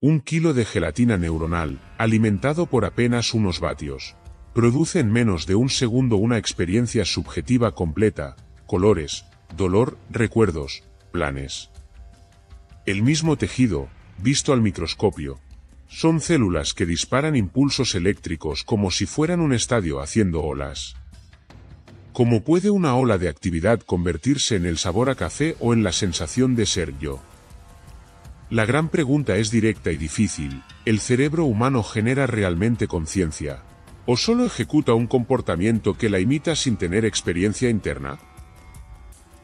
1 kilo de gelatina neuronal, alimentado por apenas unos vatios, produce en menos de un segundo una experiencia subjetiva completa, colores, dolor, recuerdos, planes. El mismo tejido, visto al microscopio, son células que disparan impulsos eléctricos como si fueran un estadio haciendo olas. ¿Cómo puede una ola de actividad convertirse en el sabor a café o en la sensación de ser yo? La gran pregunta es directa y difícil: ¿el cerebro humano genera realmente conciencia? ¿O solo ejecuta un comportamiento que la imita sin tener experiencia interna?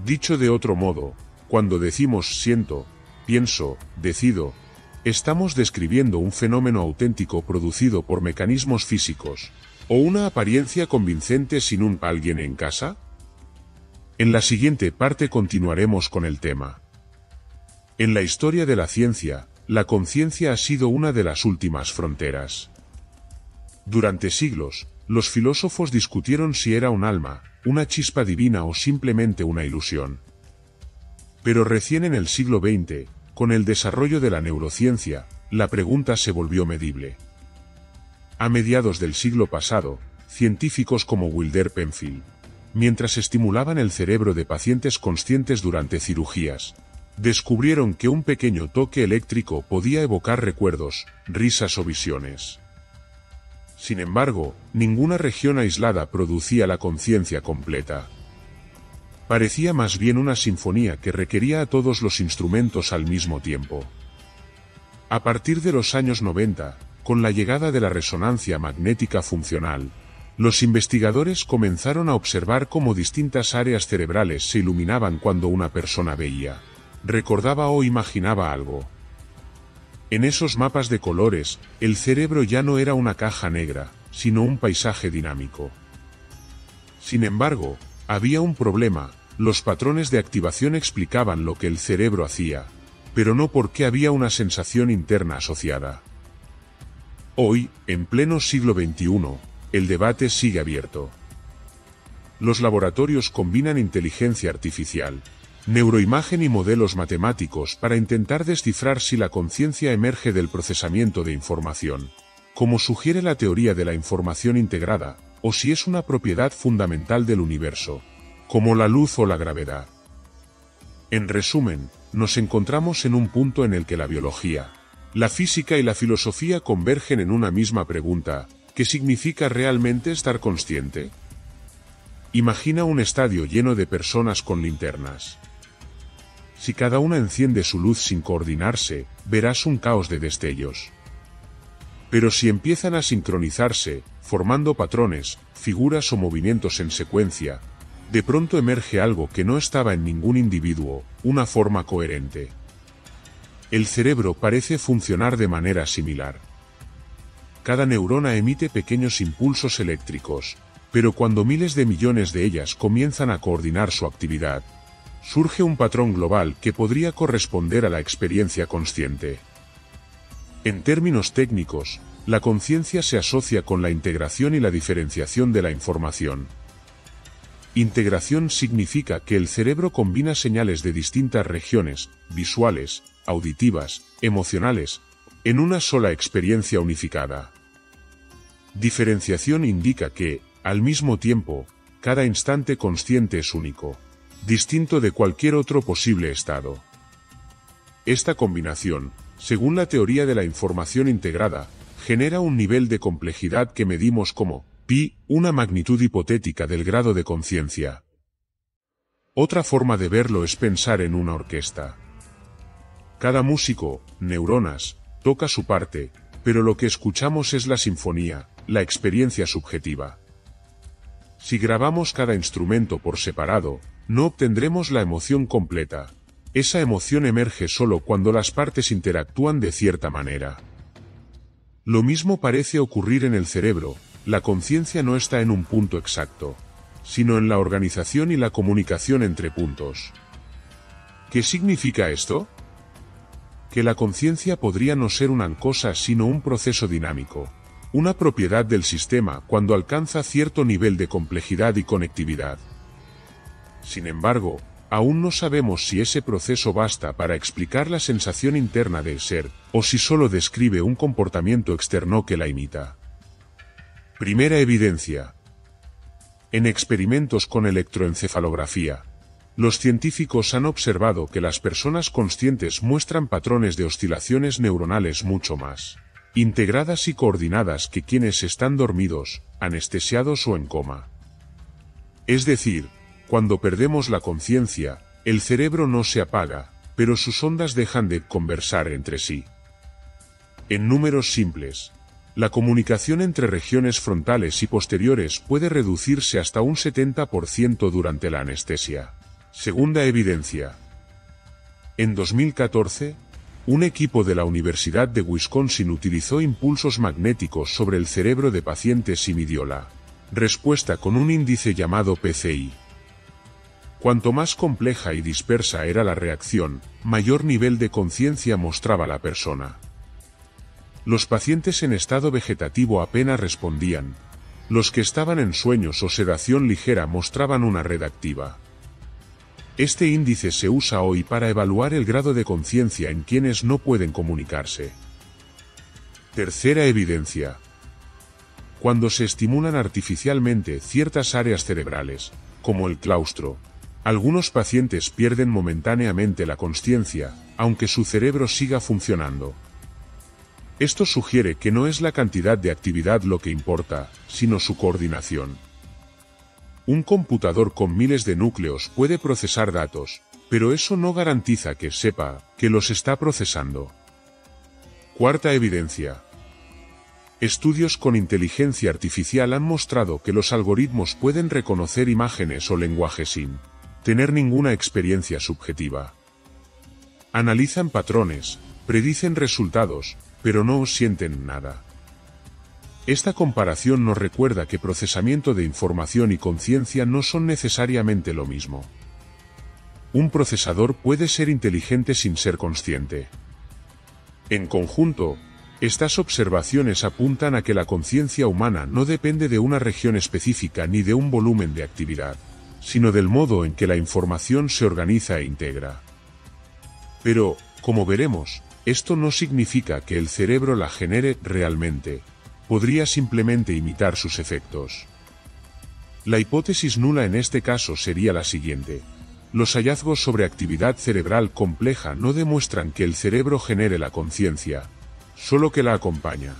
Dicho de otro modo, cuando decimos siento, pienso, decido, ¿estamos describiendo un fenómeno auténtico producido por mecanismos físicos, o una apariencia convincente sin un alguien en casa? En la siguiente parte continuaremos con el tema. En la historia de la ciencia, la conciencia ha sido una de las últimas fronteras. Durante siglos, los filósofos discutieron si era un alma, una chispa divina o simplemente una ilusión. Pero recién en el siglo XX, con el desarrollo de la neurociencia, la pregunta se volvió medible. A mediados del siglo pasado, científicos como Wilder Penfield, mientras estimulaban el cerebro de pacientes conscientes durante cirugías, descubrieron que un pequeño toque eléctrico podía evocar recuerdos, risas o visiones. Sin embargo, ninguna región aislada producía la conciencia completa. Parecía más bien una sinfonía que requería a todos los instrumentos al mismo tiempo. A partir de los años 90, con la llegada de la resonancia magnética funcional, los investigadores comenzaron a observar cómo distintas áreas cerebrales se iluminaban cuando una persona veía, recordaba o imaginaba algo. En esos mapas de colores, el cerebro ya no era una caja negra, sino un paisaje dinámico. Sin embargo, había un problema: los patrones de activación explicaban lo que el cerebro hacía, pero no por qué había una sensación interna asociada. Hoy, en pleno siglo XXI, el debate sigue abierto. Los laboratorios combinan inteligencia artificial, neuroimagen y modelos matemáticos para intentar descifrar si la conciencia emerge del procesamiento de información, como sugiere la teoría de la información integrada, o si es una propiedad fundamental del universo, como la luz o la gravedad. En resumen, nos encontramos en un punto en el que la biología, la física y la filosofía convergen en una misma pregunta: ¿qué significa realmente estar consciente? Imagina un estadio lleno de personas con linternas. Si cada una enciende su luz sin coordinarse, verás un caos de destellos. Pero si empiezan a sincronizarse, formando patrones, figuras o movimientos en secuencia, de pronto emerge algo que no estaba en ningún individuo, una forma coherente. El cerebro parece funcionar de manera similar. Cada neurona emite pequeños impulsos eléctricos, pero cuando miles de millones de ellas comienzan a coordinar su actividad, surge un patrón global que podría corresponder a la experiencia consciente. En términos técnicos, la conciencia se asocia con la integración y la diferenciación de la información. Integración significa que el cerebro combina señales de distintas regiones, visuales, auditivas, emocionales, en una sola experiencia unificada. Diferenciación indica que, al mismo tiempo, cada instante consciente es único, distinto de cualquier otro posible estado. Esta combinación, según la teoría de la información integrada, genera un nivel de complejidad que medimos como pi, una magnitud hipotética del grado de conciencia. Otra forma de verlo es pensar en una orquesta. Cada músico, neuronas, toca su parte, pero lo que escuchamos es la sinfonía, la experiencia subjetiva. Si grabamos cada instrumento por separado, no obtendremos la emoción completa. Esa emoción emerge solo cuando las partes interactúan de cierta manera. Lo mismo parece ocurrir en el cerebro: la conciencia no está en un punto exacto, sino en la organización y la comunicación entre puntos. ¿Qué significa esto? Que la conciencia podría no ser una cosa sino un proceso dinámico, una propiedad del sistema cuando alcanza cierto nivel de complejidad y conectividad. Sin embargo, aún no sabemos si ese proceso basta para explicar la sensación interna del ser, o si solo describe un comportamiento externo que la imita. Primera evidencia. En experimentos con electroencefalografía, los científicos han observado que las personas conscientes muestran patrones de oscilaciones neuronales mucho más integradas y coordinadas que quienes están dormidos, anestesiados o en coma. Es decir, cuando perdemos la conciencia, el cerebro no se apaga, pero sus ondas dejan de conversar entre sí. En números simples, la comunicación entre regiones frontales y posteriores puede reducirse hasta un 70% durante la anestesia. Segunda evidencia. En 2014, un equipo de la Universidad de Wisconsin utilizó impulsos magnéticos sobre el cerebro de pacientes y midió la respuesta con un índice llamado PCI. Cuanto más compleja y dispersa era la reacción, mayor nivel de conciencia mostraba la persona. Los pacientes en estado vegetativo apenas respondían. Los que estaban en sueños o sedación ligera mostraban una red activa. Este índice se usa hoy para evaluar el grado de conciencia en quienes no pueden comunicarse. Tercera evidencia. Cuando se estimulan artificialmente ciertas áreas cerebrales, como el claustro, algunos pacientes pierden momentáneamente la consciencia, aunque su cerebro siga funcionando. Esto sugiere que no es la cantidad de actividad lo que importa, sino su coordinación. Un computador con miles de núcleos puede procesar datos, pero eso no garantiza que sepa que los está procesando. Cuarta evidencia. Estudios con inteligencia artificial han mostrado que los algoritmos pueden reconocer imágenes o lenguaje sin tener ninguna experiencia subjetiva. Analizan patrones, predicen resultados, pero no sienten nada. Esta comparación nos recuerda que procesamiento de información y conciencia no son necesariamente lo mismo. Un procesador puede ser inteligente sin ser consciente. En conjunto, estas observaciones apuntan a que la conciencia humana no depende de una región específica ni de un volumen de actividad, sino del modo en que la información se organiza e integra. Pero, como veremos, esto no significa que el cerebro la genere realmente. Podría simplemente imitar sus efectos. La hipótesis nula en este caso sería la siguiente. Los hallazgos sobre actividad cerebral compleja no demuestran que el cerebro genere la conciencia, solo que la acompaña.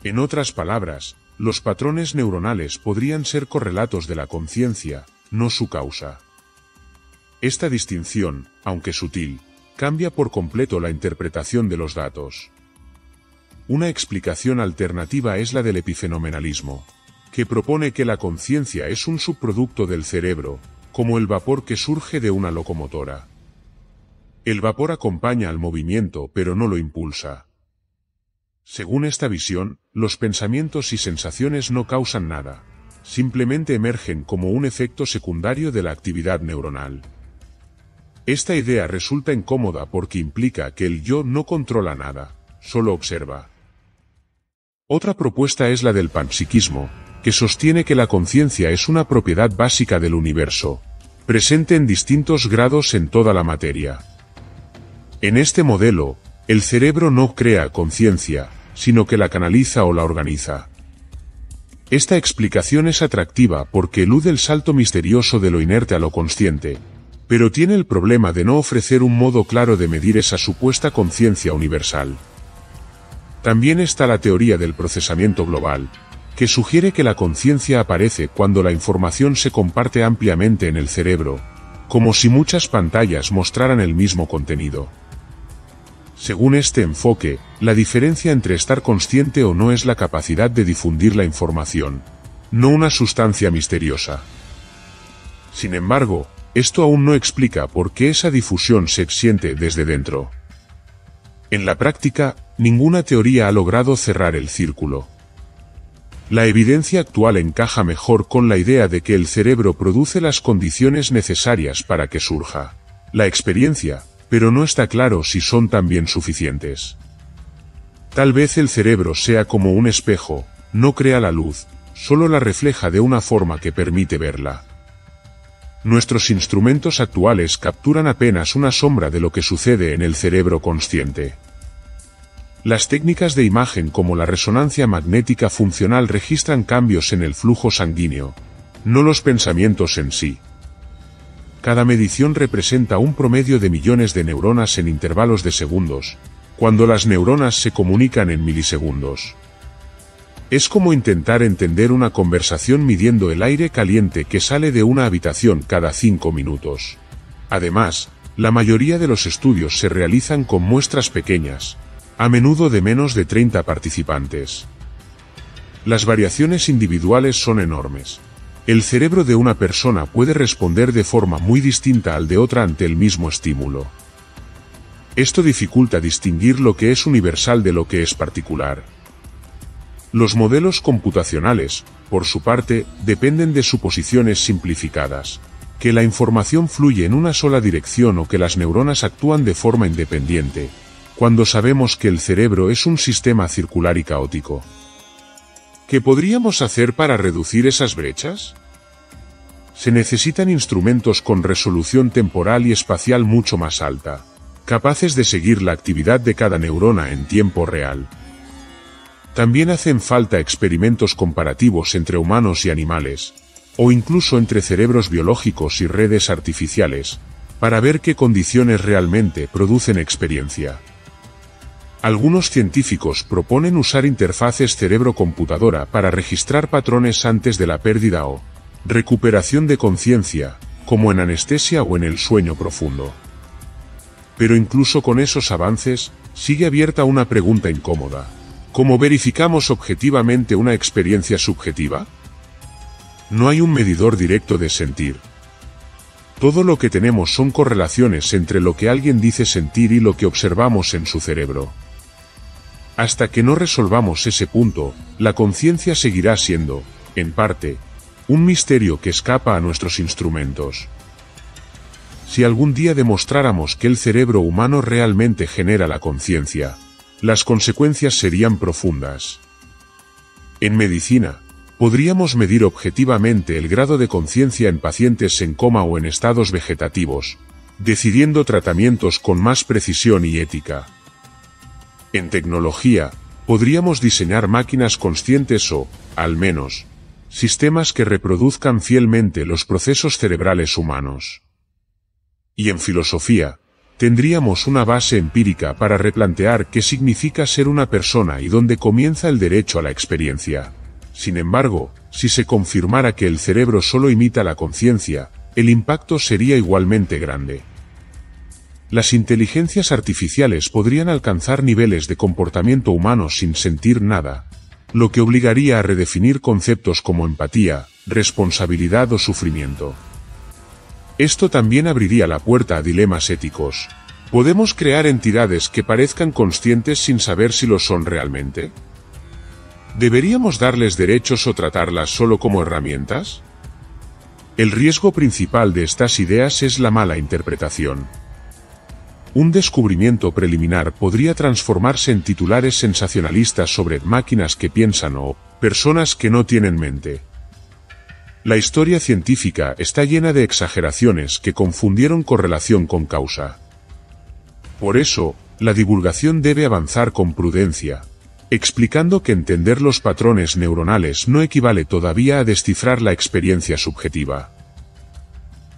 En otras palabras, los patrones neuronales podrían ser correlatos de la conciencia, no su causa. Esta distinción, aunque sutil, cambia por completo la interpretación de los datos. Una explicación alternativa es la del epifenomenalismo, que propone que la conciencia es un subproducto del cerebro, como el vapor que surge de una locomotora. El vapor acompaña al movimiento pero no lo impulsa. Según esta visión, los pensamientos y sensaciones no causan nada, simplemente emergen como un efecto secundario de la actividad neuronal. Esta idea resulta incómoda porque implica que el yo no controla nada, solo observa. Otra propuesta es la del panpsiquismo, que sostiene que la conciencia es una propiedad básica del universo, presente en distintos grados en toda la materia. En este modelo, el cerebro no crea conciencia, sino que la canaliza o la organiza. Esta explicación es atractiva porque elude el salto misterioso de lo inerte a lo consciente, pero tiene el problema de no ofrecer un modo claro de medir esa supuesta conciencia universal. También está la teoría del procesamiento global, que sugiere que la conciencia aparece cuando la información se comparte ampliamente en el cerebro, como si muchas pantallas mostraran el mismo contenido. Según este enfoque, la diferencia entre estar consciente o no es la capacidad de difundir la información, no una sustancia misteriosa. Sin embargo, esto aún no explica por qué esa difusión se siente desde dentro. En la práctica, ninguna teoría ha logrado cerrar el círculo. La evidencia actual encaja mejor con la idea de que el cerebro produce las condiciones necesarias para que surja la experiencia, pero no está claro si son también suficientes. Tal vez el cerebro sea como un espejo, no crea la luz, solo la refleja de una forma que permite verla. Nuestros instrumentos actuales capturan apenas una sombra de lo que sucede en el cerebro consciente. Las técnicas de imagen como la resonancia magnética funcional registran cambios en el flujo sanguíneo, no los pensamientos en sí. Cada medición representa un promedio de millones de neuronas en intervalos de segundos, cuando las neuronas se comunican en milisegundos. Es como intentar entender una conversación midiendo el aire caliente que sale de una habitación cada 5 minutos. Además, la mayoría de los estudios se realizan con muestras pequeñas, a menudo de menos de 30 participantes. Las variaciones individuales son enormes. El cerebro de una persona puede responder de forma muy distinta al de otra ante el mismo estímulo. Esto dificulta distinguir lo que es universal de lo que es particular. Los modelos computacionales, por su parte, dependen de suposiciones simplificadas, que la información fluye en una sola dirección o que las neuronas actúan de forma independiente, cuando sabemos que el cerebro es un sistema circular y caótico. ¿Qué podríamos hacer para reducir esas brechas? Se necesitan instrumentos con resolución temporal y espacial mucho más alta, capaces de seguir la actividad de cada neurona en tiempo real. También hacen falta experimentos comparativos entre humanos y animales, o incluso entre cerebros biológicos y redes artificiales, para ver qué condiciones realmente producen experiencia. Algunos científicos proponen usar interfaces cerebro-computadora para registrar patrones antes de la pérdida o recuperación de conciencia, como en anestesia o en el sueño profundo. Pero incluso con esos avances, sigue abierta una pregunta incómoda. ¿Cómo verificamos objetivamente una experiencia subjetiva? No hay un medidor directo de sentir. Todo lo que tenemos son correlaciones entre lo que alguien dice sentir y lo que observamos en su cerebro. Hasta que no resolvamos ese punto, la conciencia seguirá siendo, en parte, un misterio que escapa a nuestros instrumentos. Si algún día demostráramos que el cerebro humano realmente genera la conciencia, las consecuencias serían profundas. En medicina, podríamos medir objetivamente el grado de conciencia en pacientes en coma o en estados vegetativos, decidiendo tratamientos con más precisión y ética. En tecnología, podríamos diseñar máquinas conscientes o, al menos, sistemas que reproduzcan fielmente los procesos cerebrales humanos. Y en filosofía, tendríamos una base empírica para replantear qué significa ser una persona y dónde comienza el derecho a la experiencia. Sin embargo, si se confirmara que el cerebro solo imita la conciencia, el impacto sería igualmente grande. Las inteligencias artificiales podrían alcanzar niveles de comportamiento humano sin sentir nada, lo que obligaría a redefinir conceptos como empatía, responsabilidad o sufrimiento. Esto también abriría la puerta a dilemas éticos. ¿Podemos crear entidades que parezcan conscientes sin saber si lo son realmente? ¿Deberíamos darles derechos o tratarlas solo como herramientas? El riesgo principal de estas ideas es la mala interpretación. Un descubrimiento preliminar podría transformarse en titulares sensacionalistas sobre máquinas que piensan o personas que no tienen mente. La historia científica está llena de exageraciones que confundieron correlación con causa. Por eso, la divulgación debe avanzar con prudencia, explicando que entender los patrones neuronales no equivale todavía a descifrar la experiencia subjetiva.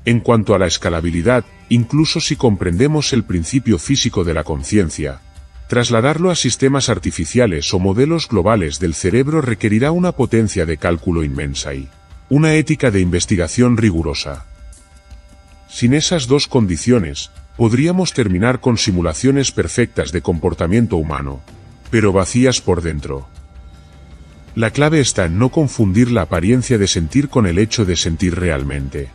En cuanto a la escalabilidad, incluso si comprendemos el principio físico de la conciencia, trasladarlo a sistemas artificiales o modelos globales del cerebro requerirá una potencia de cálculo inmensa y una ética de investigación rigurosa. Sin esas dos condiciones, podríamos terminar con simulaciones perfectas de comportamiento humano, pero vacías por dentro. La clave está en no confundir la apariencia de sentir con el hecho de sentir realmente.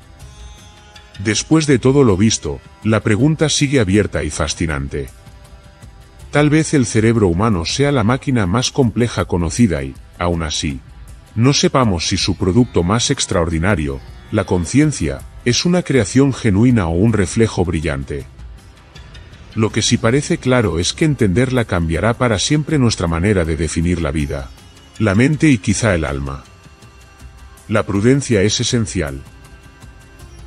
Después de todo lo visto, la pregunta sigue abierta y fascinante. Tal vez el cerebro humano sea la máquina más compleja conocida y, aún así, no sepamos si su producto más extraordinario, la conciencia, es una creación genuina o un reflejo brillante. Lo que sí parece claro es que entenderla cambiará para siempre nuestra manera de definir la vida, la mente y quizá el alma. La prudencia es esencial.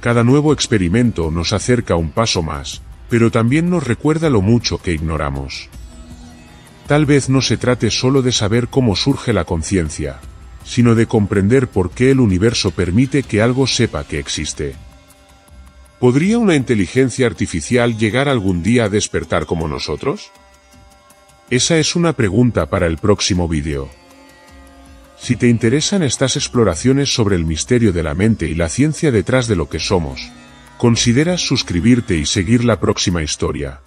Cada nuevo experimento nos acerca un paso más, pero también nos recuerda lo mucho que ignoramos. Tal vez no se trate solo de saber cómo surge la conciencia, sino de comprender por qué el universo permite que algo sepa que existe. ¿Podría una inteligencia artificial llegar algún día a despertar como nosotros? Esa es una pregunta para el próximo vídeo. Si te interesan estas exploraciones sobre el misterio de la mente y la ciencia detrás de lo que somos, considera suscribirte y seguir la próxima historia.